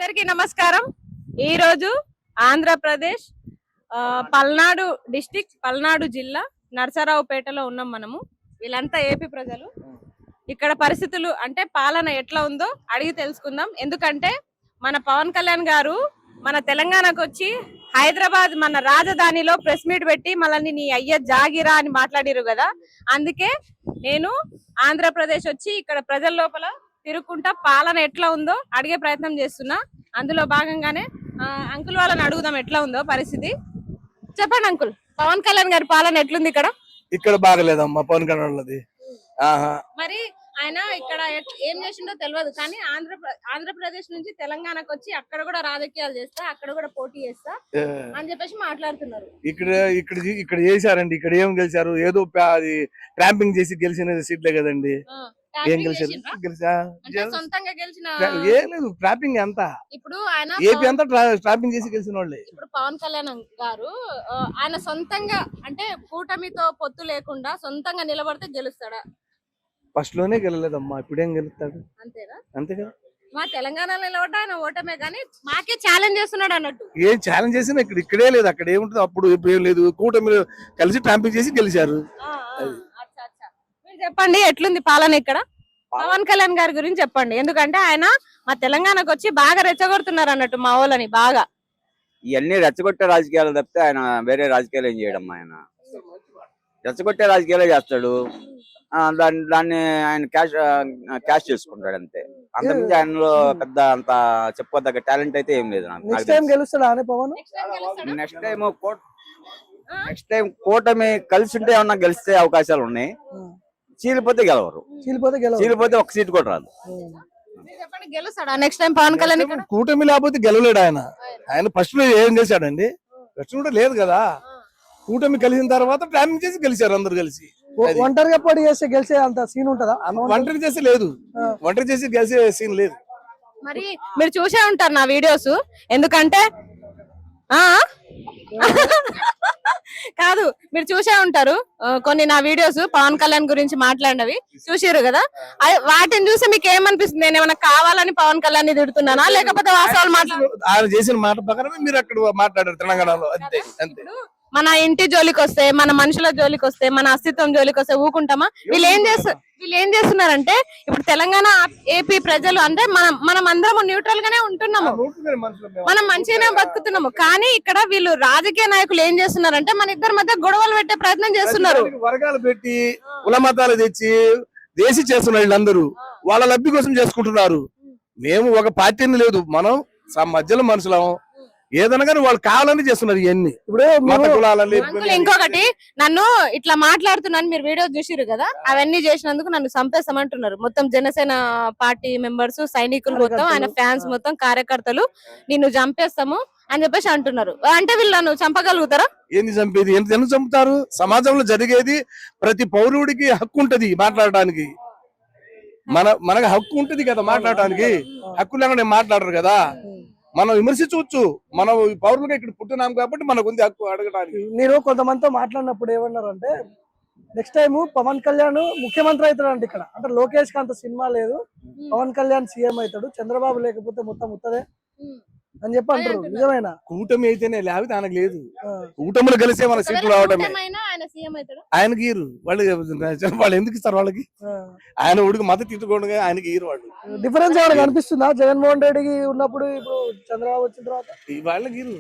అందరికీ నమస్కారం. ఈ రోజు ఆంధ్రప్రదేశ్ పల్నాడు డిస్ట్రిక్ట్ పల్నాడు జిల్లా నరసరావుపేటలో ఉన్నాం మనము. వీళ్ళంతా ఏపీ ప్రజలు. ఇక్కడ పరిస్థితులు అంటే పాలన ఎట్లా ఉందో అడిగి తెలుసుకుందాం. ఎందుకంటే మన పవన్ కళ్యాణ్ గారు మన తెలంగాణకు వచ్చి హైదరాబాద్ మన రాజధానిలో ప్రెస్ మీట్ పెట్టి మళ్ళీ నీ అయ్య జాగిరా అని మాట్లాడిరు కదా. అందుకే నేను ఆంధ్రప్రదేశ్ వచ్చి ఇక్కడ ప్రజల లోపల తిరుగుకుంటా పాలన ఎట్లా ఉందో అడిగే ప్రయత్నం చేస్తున్నా. అందులో భాగంగానే అంకుల్ వాళ్ళని అడుగుదాం ఎట్లా ఉందో పరిస్థితి. చెప్పండి అంకుల్, పవన్ కళ్యాణ్ గారి పాలన ఎట్లుంది ఇక్కడ? ఇక్కడ బాగలేదమ్మా పవన్ కళ్యాణ్ వాళ్ళది. మరి ఆయన ఇక్కడ ఏం చేసిండో తెలియదు, కానీ ఆంధ్రప్రదేశ్ నుంచి తెలంగాణకు వచ్చి అక్కడ కూడా రాజకీయాలు చేస్తా, అక్కడ కూడా పోటీ చేస్తా అని చెప్పేసి మాట్లాడుతున్నారు. ఇక్కడ చేశారండి. ఇక్కడ ఏం గెలిచారు? ఏదో అది ట్రాంపింగ్ చేసి గెలిచిన సీట్లే కదండి. ఏం గెలిచారు? సొంతంగా గెలిచిన ఏం లేదు. ట్రాపింగ్ అంతా ఇప్పుడు ఆయన ఏపీ అంతా ట్రాపింగ్ చేసి గెలిచిన వాళ్ళే. ఇప్పుడు పవన్ కళ్యాణ్ గారు ఆయన సొంతంగా అంటే కూటమితో పొత్తు లేకుండా సొంతంగా నిలబడితే గెలుస్తాడా? ఫస్ట్ లోనే గెలలేదమ్మా, ఇప్పుడేం గెలుస్తాడు? అంతేనా? అంతే కదా. మా తెలంగాణలో నిలబడ్డా ఆయన ఓటమే, కానీ మాకే ఛాలెంజ్ చేస్తున్నాడు అన్నట్టు. ఏం ఛాలెంజ్ చేసినా ఇక్కడే లేదు, అక్కడ ఏముంటుంది? అప్పుడు ఇప్పుడు ఏం లేదు. కూటమి కలిసి ట్రాంపింగ్ చేసి గెలిచారు. మీరు చెప్పండి ఎట్లుంది పాలన ఇక్కడ? పవన్ కళ్యాణ్ గారి గురించి చెప్పండి, ఎందుకంటే ఆయన మా తెలంగాణకు వచ్చి బాగా రెచ్చగొడుతున్నారు అన్నట్టు మా వాళ్ళని బాగా. ఇవన్నీ రెచ్చగొట్టే రాజకీయాలు తప్పితే ఆయన వేరే రాజకీయాలు ఏం చేయడం. ఆయన రెచ్చగొట్టే రాజకీయాలే చేస్తాడు. దాన్ని ఆయన క్యాష్ చేసుకుంటాడు అంతే. అంతకుమించి ఆయనలో పెద్ద అంత చెప్పుకోదగ్గ టాలెంట్ అయితే ఏం లేదు. నెక్స్ట్ టైం కూటమి కలిసి ఉంటే ఏమన్నా గెలిస్తే అవకాశాలు ఉన్నాయి. చీలిపోతే గెలవరు. చీలిపోతే ఒక సీట్ కూడా రాదు. నెక్స్ట్ టైం పవన్ కళ్యాణ్ కూటమి లేకపోతే గెలవలేడు ఆయన. ఆయన ఫస్ట్ లో ఏం చేశాడండి? ఫస్ట్ కూడా లేదు కదా. కూటమి కలిసిన తర్వాత ట్రాపింగ్ చేసి గెలిచారు అందరు కలిసి. ఒంటరిగా పోటీ చేసి గెలిచే అంత సీన్ ఉంటదా? ఒంటరి చేసి లేదు, ఒంటరి చేసి గెలిచే సీన్ లేదు. మరి మీరు చూసే ఉంటారు నా వీడియోస్, ఎందుకంటే కాదు మీరు చూసే ఉంటారు కొన్ని నా వీడియోస్ పవన్ కళ్యాణ్ గురించి మాట్లాడినవి చూసారు కదా. వాటిని చూసి మీకు ఏమనిపిస్తుంది? నేను ఏమైనా కావాలని పవన్ కళ్యాణ్ తిడుతున్నానా, లేకపోతే వాస్తవాలు ఆయన చేసిన మాట ప్రకారమే మీరు అక్కడ మాట్లాడారు తెలంగాణలో. అంతే అంతే. మన ఇంటి జోలికి వస్తే, మన మనుషుల జోలికి వస్తే, మన అస్తిత్వం జోలికి వస్తే ఊకుంటామా? వీళ్ళు ఏం చేస్తున్నారంటే ఇప్పుడు తెలంగాణ ఏపీ ప్రజలు అంటే మనం అందరం న్యూట్రల్ గానే ఉంటున్నాము, మనం మంచిగానే బతుకుతున్నాము. కానీ ఇక్కడ వీళ్ళు రాజకీయ నాయకులు ఏం చేస్తున్నారంటే మన ఇద్దరి మధ్య గొడవలు పెట్టే ప్రయత్నం చేస్తున్నారు. వర్గాలు పెట్టి కులమతాలు తెచ్చి దేశీ చేస్తున్నారు. వీళ్ళందరూ వాళ్ళ లబ్ధి కోసం చేసుకుంటున్నారు. మేము ఒక పార్టీని లేదు, మనం మధ్యలో మనుషులం. ఏదైనా కానీ వాళ్ళు కావాలని చేస్తున్నారు ఇవన్నీ. ఇప్పుడు ఇంకొకటి, నన్ను ఇట్లా మాట్లాడుతున్నాను మీరు వీడియో చూసిరు కదా, అవన్నీ చేసినందుకు నన్ను చంపేస్తామంటున్నారు. మొత్తం జనసేన పార్టీ మెంబర్స్, సైనికులు మొత్తం, ఆయన ఫ్యాన్స్ మొత్తం, కార్యకర్తలు నిన్ను చంపేస్తాము అని చెప్పేసి అంటున్నారు. అంటే వీళ్ళు నన్ను చంపగలుగుతారా? ఏంది చంపేది? ఎందుకు చంపుతారు? సమాజంలో జరిగేది ప్రతి పౌరుడికి హక్కు ఉంటది మాట్లాడడానికి. మనకు హక్కు ఉంటది కదా మాట్లాడటానికి. హక్కు లేకుండా మాట్లాడరు కదా. మనం విమర్శించవచ్చు, మనం పౌరులుగా ఇక్కడ పుట్టినాం కాబట్టి మనకు ఉంది హక్కు అడగడానికి. నేను కొంతమందితో మాట్లాడినప్పుడు ఏమన్నారు అంటే, నెక్స్ట్ టైం పవన్ కళ్యాణ్ ముఖ్యమంత్రి అవుతాడు అంటే ఇక్కడ. అంటే లోకేష్ కి అంత సినిమా లేదు, పవన్ కళ్యాణ్ సీఎం అవుతాడు, చంద్రబాబు లేకపోతే మొత్తం ఉత్తదే అని చెప్పి అంటారు. నిజమైన కూటమి అయితేనే, లేకపోతే ఆయనకు లేదు. కూటమిలో కలిసే మన సీట్లు రావడమే. ఆయనకి ఇరు వాళ్ళు ఎందుకు ఇస్తారు వాళ్ళకి? ఆయన ఉడికి మద్దతు తీసుకోండి, ఆయనకి ఇరు వాళ్ళు. డిఫరెన్స్ ఏమైనా కనిపిస్తుందా జగన్మోహన్ రెడ్డికి ఉన్నప్పుడు ఇప్పుడు చంద్రబాబు వచ్చిన తర్వాత? వాళ్ళకి ఇరు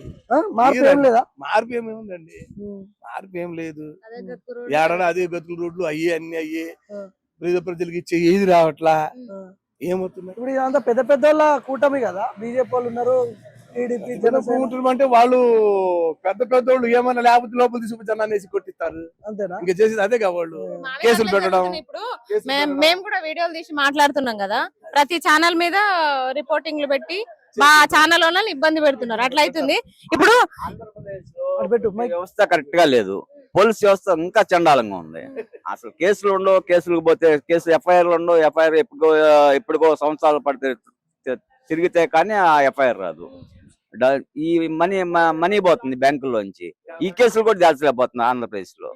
మార్పు ఏం లేదా? మార్పు ఏముందండి? మార్పు ఏం లేదు. ఏడాది అదే గతుల రోడ్లు అయ్యే, అన్ని అయ్యే. ప్రజలకి ఇచ్చే ఏది రావట్లా. ఏమవుతుంది ఇప్పుడు ఇదంతా పెద్ద పెద్ద వాళ్ళ కూటమి కదా, బీజేపీ వాళ్ళు ఉన్నారు, టీడీపీ, జనసేన. అంటే వాళ్ళు పెద్ద పెద్ద వాళ్ళు ఏమైనా లేకపోతే లోపల తీసుకుని జనాన్ని కొట్టిస్తారు. అంతేనా? ఇంకా చేసేది అదే కదా వాళ్ళు. కేసులు పెట్టడం. ఇప్పుడు మేము కూడా వీడియోలు తీసి మాట్లాడుతున్నాం కదా, ప్రతి ఛానల్ మీద రిపోర్టింగ్లు పెట్టి మా ఛానల్ వాళ్ళని ఇబ్బంది పెడుతున్నారు. అట్లా అవుతుంది. ఇప్పుడు వ్యవస్థ కరెక్ట్ గా లేదు, పోలీస్ వ్యవస్థ ఇంకా చండాలంగా ఉంది. అసలు కేసులు ఉండవు, కేసులకు పోతే కేసు ఎఫ్ఐఆర్లు ఉండవు. ఎఫ్ఐఆర్ ఎప్పుడుకో సంవత్సరాలు పడితే తిరిగితే కానీ ఆ ఎఫ్ఐఆర్ రాదు. ఈ మనీ పోతుంది బ్యాంకుల్లోంచి. ఈ కేసులు కూడా దాల్చలేకపోతుంది ఆంధ్రప్రదేశ్ లో.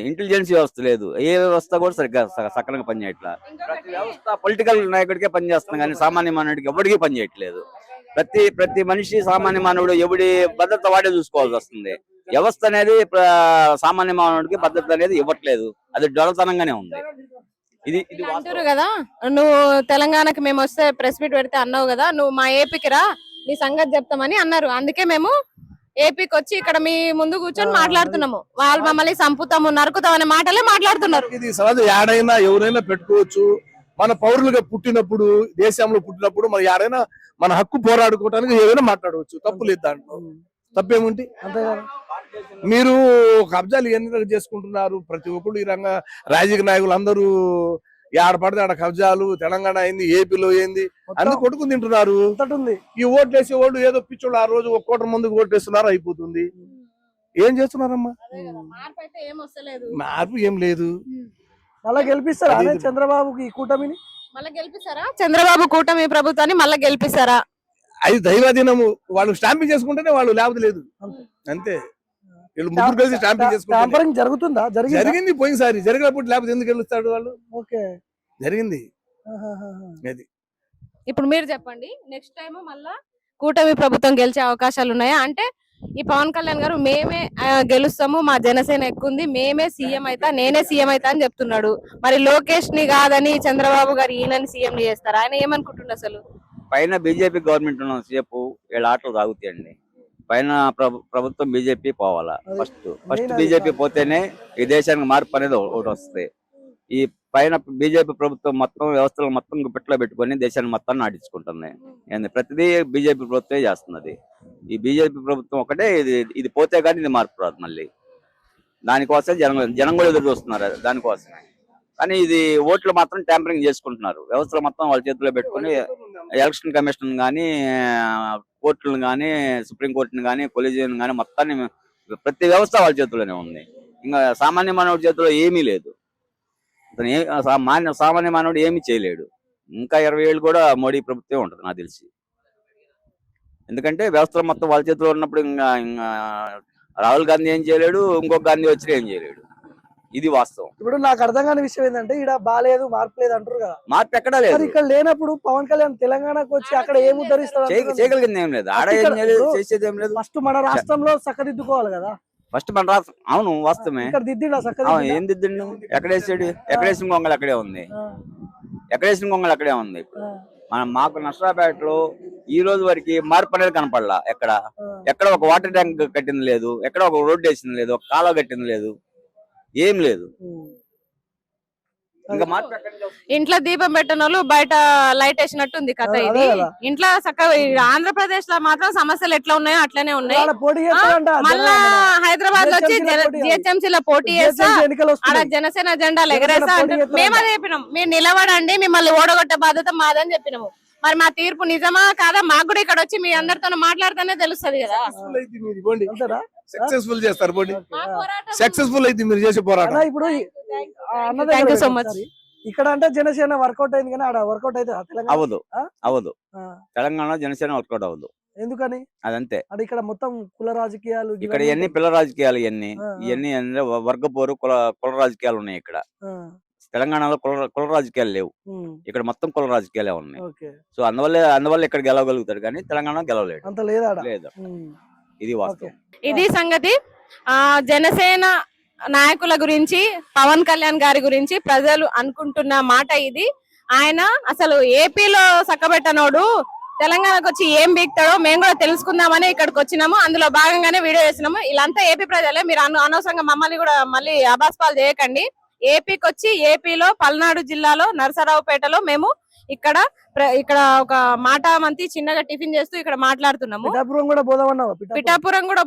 ఇంటెలిజెన్స్ వ్యవస్థ లేదు, ఏ వ్యవస్థ కూడా సరిగ్గా సక్రమంగా పనిచేయట్లా. ప్రతి వ్యవస్థ పొలిటికల్ నాయకుడికే పనిచేస్తుంది కానీ సామాన్య మానవుడికి ఎవరికి పనిచేయట్లేదు. ప్రతి మనిషి సామాన్య మానవుడు ఎవడి భద్రత వాడే చూసుకోవాల్సి వస్తుంది. వ్యవస్థ అనేది సామాన్య మానవుడికి భద్రత అనేది ఇవ్వట్లేదు. అది డొలతనంగానే ఉంది. ఇది ఇలా అంటారు కదా, నువ్వు తెలంగాణకి మేము వస్తే ప్రెస్ మీట్ పెడితే అన్నావు కదా, నువ్వు మా ఏపీకి రా నీ సంగతి చెప్తామని అన్నారు. అందుకే మేము ఏపీకి వచ్చి ఇక్కడ మీ ముందు కూర్చొని మాట్లాడుతున్నాము. వాళ్ళు మమ్మల్ని సంపుతాము నరుకుతాం అనే మాటలే మాట్లాడుతున్నారు. ఇది సహజం. యాడైనా ఎవరైనా పెట్టుకోవచ్చు. మన పౌరులుగా పుట్టినప్పుడు, దేశంలో పుట్టినప్పుడు మన యాడైనా మన హక్కు పోరాడుకోవడానికి ఏదైనా మాట్లాడవచ్చు. తప్పు లేదు దాంట్లో. తప్పేముంటి? అంతే కదా. మీరు కబ్జాలు ఎన్ని చేసుకుంటున్నారు? ప్రతి ఒక్కరు ఈ రంగ రాజకీయ నాయకులు అందరూ ఆడ పడితే ఆడ కబ్జాలు. తెలంగాణ అయింది, ఏపీలో ఏంది, అన్ని కొట్టుకుని తింటున్నారు. అంతటి ఉంది. ఈ ఓట్లు వేసే వాళ్ళు ఏదో పిచ్చోళ్ళు ఆ రోజు 1 కోట్ల మందికి ఓట్లు వేస్తున్నారు, అయిపోతుంది. ఏం చేస్తున్నారమ్మా? మార్పు ఏం లేదు. మళ్ళా గెలిపిస్తారా అదే చంద్రబాబుకి ఈ కూటమిని? మళ్ళీ గెలిపిస్తారా చంద్రబాబు కూటమి ప్రభుత్వాన్ని? మళ్ళీ గెలిపిస్తారా? అది దైవాధీనము. వాళ్ళు స్టాంపింగ్ చేసుకుంటేనే వాళ్ళు లేకపోతే లేదు. అంతే. వీళ్ళు ముగ్గురు కలిసి స్టాంపింగ్ చేసుకుంటారు. ట్యాంపరింగ్ జరుగుతుందా? జరిగింది పోయినసారి. జరిగినప్పుడు లేకపోతే ఎందుకు గెలుస్తాడు వాళ్ళు? ఓకే, జరిగింది. అది ఇప్పుడు మీరు చెప్పండి, నెక్స్ట్ టైం మళ్ళా కూటమి ప్రభుత్వం గెలిచే అవకాశాలు ఉన్నాయా? అంటే ఈ పవన్ కళ్యాణ్ గారు మేమే గెలుస్తాము, మా జనసేన ఎక్కువ ఉంది, మేమే సీఎం అయితా, నేనే సీఎం అయితా అని చెప్తున్నాడు. మరి లోకేష్ ని కాదని చంద్రబాబు గారు ఈయనని సీఎం చేస్తారు. ఆయన ఏమనుకుంటుండ అసలు? పైన బీజేపీ గవర్నమెంట్ ఉన్న సేపు వీళ్ళ ఆటలు తాగుతాయండి. పైన ప్రభుత్వం బీజేపీ పోవాలా. ఫస్ట్ బీజేపీ పోతేనే ఈ దేశానికి మార్పు అనేది ఒకటి వస్తుంది. ఈ పైన బీజేపీ ప్రభుత్వం మొత్తం వ్యవస్థలు మొత్తం గుప్పెట్లో పెట్టుకొని దేశాన్ని మొత్తాన్ని నాటించుకుంటుంది. ప్రతిదీ బీజేపీ ప్రభుత్వమే చేస్తున్నది. ఈ బీజేపీ ప్రభుత్వం ఒకటే ఇది పోతే కానీ ఇది మార్పు రాదు. మళ్ళీ దానికోసం జనం కూడా ఎదురు చూస్తున్నారు దానికోసమే. కానీ ఇది ఓట్లు మాత్రం ట్యాంపరింగ్ చేసుకుంటున్నారు. వ్యవస్థలు మొత్తం వాళ్ళ చేతిలో పెట్టుకుని ఎలక్షన్ కమిషన్ కానీ, కోర్టులను కానీ, సుప్రీంకోర్టుని కానీ, కొలీజియం కానీ మొత్తాన్ని ప్రతి వ్యవస్థ వాళ్ళ చేతిలోనే ఉంది. ఇంకా సామాన్య మానవుడి చేతిలో ఏమీ లేదు. సామాన్య మానవుడు ఏమీ చేయలేడు. ఇంకా 20 ఏళ్ళు కూడా మోడీ ప్రభుత్వం ఉంటుంది నాకు తెలిసి. ఎందుకంటే వ్యవస్థలు మొత్తం వాళ్ళ చేతిలో ఉన్నప్పుడు ఇంకా రాహుల్ గాంధీ ఏం చేయలేడు, ఇంకొక గాంధీ వచ్చినా ఏం చేయలేడు. ఇది వాస్తవం. ఇప్పుడు నాకు అర్థం కాని విషయం ఏంటంటే, ఇక్కడ బాలేదు, మార్పు లేదు అంటారు కదా. మార్పు ఎక్కడా లేదు. ఇక్కడ లేనప్పుడు పవన్ కళ్యాణ్ తెలంగాణకు వచ్చి అక్కడ ఏం ఉద్ధరిస్తారు? చేయగలిగింది ఏం లేదు, ఆడ ఏం చేయలేదు, చేసేది ఏం లేదు. ఫస్ట్ మన రాష్ట్రంలో చక్కదిద్దుకోవాలి కదా. ఫస్ట్ మన రాష్ట్రం. అవును, వాస్తవమే. ఇక్కడ దిద్దిండా ఏం దిద్దిండు? ఎక్కడేసాడు? ఎక్కడేసిన గొంగళి అక్కడే ఉంది. ఎక్కడేసిన గొంగళి అక్కడే ఉంది. మాకు నర్సరావుపేటలో ఈ రోజు వరకు మార్పు అనేది కనపడలా. ఎక్కడ ఒక వాటర్ ట్యాంక్ కట్టింది లేదు, ఎక్కడ ఒక రోడ్డు వేసింది లేదు, ఒక కాలువ కట్టింది లేదు, ఏం లేదు. ఇంకా మార్పు ఇంట్లో దీపం పెట్టిన వాళ్ళు బయట లైట్ వేసినట్టుంది కథ ఇది. ఇంట్లో చక్కగా ఆంధ్రప్రదేశ్ లో మాత్రం సమస్యలు ఎట్లా ఉన్నాయో అట్లనే ఉన్నాయి. మళ్ళా హైదరాబాద్ లో వచ్చి జిహెచ్ఎంసీ లో పోటీ చేస్తా, ఆడ జనసేన జెండాలు ఎగరేస్తా అంటే మేము అదే చెప్పినాం, మీరు నిలబడండి, మిమ్మల్ని ఓడగొట్టే బాధ్యత మాదని చెప్పినాము. మరి మా తీర్పు నిజమా కాదా మాకు కూడా ఇక్కడ వచ్చి మీ అందరితో మాట్లాడితేనే తెలుస్తుంది కదా. సక్సెస్ఫుల్ చేస్తారు. సక్సెస్ఫుల్ అయితే మీరు చేసే పోరాటం. ఇప్పుడు థ్యాంక్ యూ సో మచ్. ఇక్కడ అంటే జనసేన వర్కౌట్ అయింది కానీ ఆడ వర్కౌట్ అయితే అవదు. తెలంగాణ జనసేన వర్కౌట్ అవ్వదు. ఎందుకని? అదంతే. అది ఇక్కడ మొత్తం కుల రాజకీయాలు, ఇక్కడ ఇవన్నీ పిల్ల రాజకీయాలు, ఇవన్నీ వర్గపోరు కుల రాజకీయాలు ఉన్నాయి. ఇక్కడ తెలంగాణలో కుల రాజకీయాలు లేవు. ఇక్కడ మొత్తం కుల రాజకీయాలే ఉన్నాయి. సో అందువల్ల ఇక్కడ గెలవగలుగుతాడు కానీ తెలంగాణ గెలవలేడు. అంత లేదా? లేదు. ఇది వాస్తవం. ఇది సంగతి. జనసేన నాయకుల గురించి, పవన్ కళ్యాణ్ గారి గురించి ప్రజలు అనుకుంటున్న మాట ఇది. ఆయన అసలు ఏపీలో సక్కబెట్టనోడు తెలంగాణకు వచ్చి ఏం బీక్తాడో మేము కూడా తెలుసుకుందామని ఇక్కడికి వచ్చినాము. అందులో భాగంగానే వీడియో చేసినాము. ఇలాంతా ఏపీ ప్రజలే, మీరు అనవసరంగా మమ్మల్ని కూడా మళ్ళీ అబాస్పాలు చేయకండి. ఏపీకి వచ్చి ఏపీలో పల్నాడు జిల్లాలో నరసరావుపేటలో మేము ఇక్కడ ఒక మాట మంతి చిన్నగా టిఫిన్ చేస్తూ ఇక్కడ మాట్లాడుతున్నాము. పిఠాపురం కూడా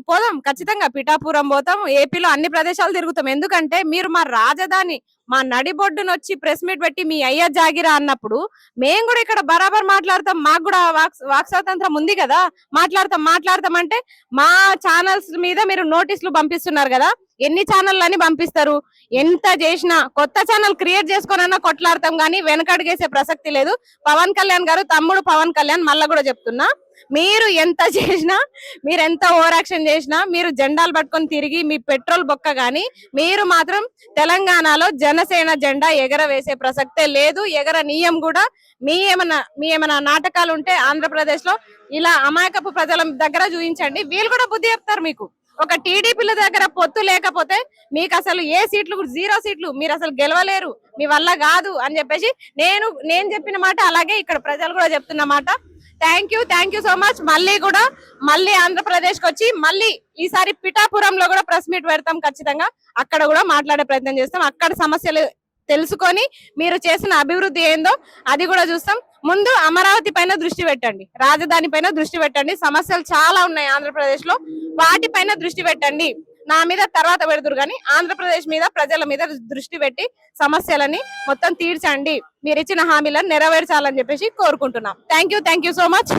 పోదాం ఖచ్చితంగా. పిఠాపురం పోతాం, ఏపీలో అన్ని ప్రదేశాలు తిరుగుతాం. ఎందుకంటే మీరు మా రాజధాని, మా నడిబొడ్డును వచ్చి ప్రెస్ మీట్ పెట్టి మీ అయ్య జాగిరా అన్నప్పుడు మేము కూడా ఇక్కడ బరాబర్ మాట్లాడతాం. మాకు కూడా వాక్ స్వాతంత్రం ఉంది కదా, మాట్లాడతాం అంటే మా ఛానల్స్ మీద మీరు నోటీసులు పంపిస్తున్నారు కదా. ఎన్ని ఛానల్ అని పంపిస్తారు? ఎంత చేసినా కొత్త ఛానల్ క్రియేట్ చేసుకున్నా కొట్లాడతాం కానీ వెనకడుగేసే ప్రసక్తి లేదు. పవన్ కళ్యాణ్ గారు, తమ్ముడు పవన్ కళ్యాణ్, మళ్ళా కూడా చెప్తున్నా, మీరు ఎంత చేసినా, మీరు ఎంత ఓవర్ యాక్షన్ చేసినా, మీరు జెండాలు పట్టుకొని తిరిగి మీ పెట్రోల్ బొక్క గాని మీరు మాత్రం తెలంగాణలో జనసేన జెండా ఎగరవేసే ప్రసక్తే లేదు. ఎగరనీయం కూడా. మీ ఏమైనా నాటకాలు ఉంటే ఆంధ్రప్రదేశ్ లో ఇలా అమాయకపు ప్రజల దగ్గర చూపించండి, వీళ్ళు కూడా బుద్ధి చెప్తారు మీకు. ఒక టీడీపీల దగ్గర పొత్తు లేకపోతే మీకు అసలు ఏ సీట్లు, 0 సీట్లు, మీరు అసలు గెలవలేరు, మీ వల్ల కాదు అని చెప్పేసి నేను చెప్పిన మాట అలాగే ఇక్కడ ప్రజలు కూడా చెప్తున్న మాట. Thank you so much. మళ్ళీ ఆంధ్రప్రదేశ్ కి వచ్చి మళ్ళీ ఈసారి పిఠాపురంలో కూడా ప్రెస్ మీట్ పెడతాం ఖచ్చితంగా. అక్కడ కూడా మాట్లాడే ప్రయత్నం చేస్తాం. అక్కడ సమస్యలు తెలుసుకొని మీరు చేసిన అభివృద్ధి ఏందో అది కూడా చూస్తాం. ముందు అమరావతి పైన దృష్టి పెట్టండి, రాజధాని పైన దృష్టి పెట్టండి. సమస్యలు చాలా ఉన్నాయి ఆంధ్రప్రదేశ్ లో, వాటిపైన దృష్టి పెట్టండి. నా మీద తర్వాత పెడతారు కానీ ఆంధ్రప్రదేశ్ మీద, ప్రజల మీద దృష్టి పెట్టి సమస్యలని మొత్తం తీర్చండి. మీరు ఇచ్చిన హామీలను నెరవేర్చాలని చెప్పేసి కోరుకుంటున్నాం. Thank you so much.